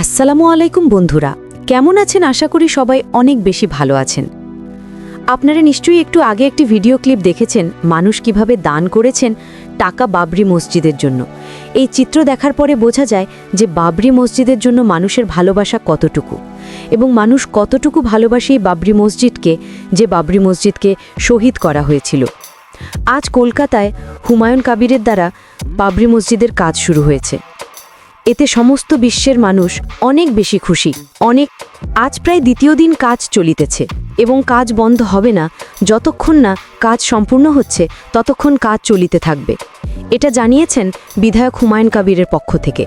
আসসালামু আলাইকুম বন্ধুরা, কেমন আছেন? আশা করি সবাই অনেক বেশি ভালো আছেন। আপনারা নিশ্চয়ই একটু আগে একটি ভিডিও ক্লিপ দেখেছেন মানুষ কিভাবে দান করেছেন টাকা বাবরি মসজিদের জন্য। এই চিত্র দেখার পরে বোঝা যায় যে বাবরি মসজিদের জন্য মানুষের ভালোবাসা কতটুকু এবং মানুষ কতটুকু ভালোবাসে এই বাবরি মসজিদকে, যে বাবরি মসজিদকে শহীদ করা হয়েছিল। আজ কলকাতায় হুমায়ুন কবিরের দ্বারা বাবরি মসজিদের কাজ শুরু হয়েছে। এতে সমস্ত বিশ্বের মানুষ অনেক বেশি খুশি। আজ প্রায় দ্বিতীয় দিন কাজ চলিতেছে এবং কাজ বন্ধ হবে না। যতক্ষণ না কাজ সম্পূর্ণ হচ্ছে ততক্ষণ কাজ চলিতে থাকবে, এটা জানিয়েছেন বিধায়ক হুমায়ুন কবিরের পক্ষ থেকে।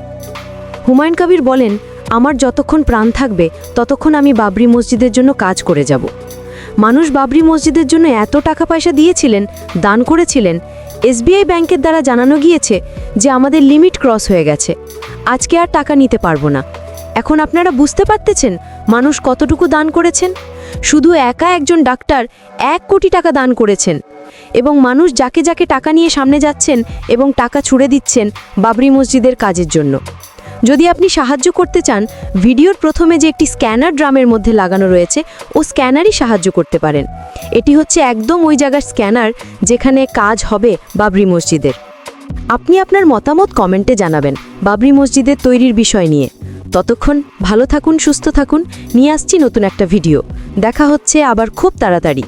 হুমায়ুন কবির বলেন, আমার যতক্ষণ প্রাণ থাকবে ততক্ষণ আমি বাবরি মসজিদের জন্য কাজ করে যাব। মানুষ বাবরি মসজিদের জন্য এত টাকা পয়সা দিয়েছিলেন, দান করেছিলেন। এসবিআই ব্যাংকের দ্বারা জানানো গিয়েছে যে আমাদের লিমিট ক্রস হয়ে গেছে, আজকে আর টাকা নিতে পারবো না। এখন আপনারা বুঝতে পারতেছেন মানুষ কতটুকু দান করেছেন। শুধু একা একজন ডাক্তার 1 কোটি টাকা দান করেছেন এবং মানুষ যাকে যাকে টাকা নিয়ে সামনে যাচ্ছেন এবং টাকা ছুড়ে দিচ্ছেন বাবরি মসজিদের কাজের জন্য। যদি আপনি সাহায্য করতে চান, ভিডিওর প্রথমে যে একটি স্ক্যানার ড্রামের মধ্যে লাগানো রয়েছে ও স্ক্যানারই সাহায্য করতে পারেন। এটি হচ্ছে একদম ওই জায়গার স্ক্যানার যেখানে কাজ হবে বাবরি মসজিদের। আপনি আপনার মতামত কমেন্টে জানাবেন বাবরি মসজিদের তৈরির বিষয় নিয়ে। ততক্ষণ ভালো থাকুন, সুস্থ থাকুন। নিয়ে আসছি নতুন একটা ভিডিও। দেখা হচ্ছে আবার খুব তাড়াতাড়ি।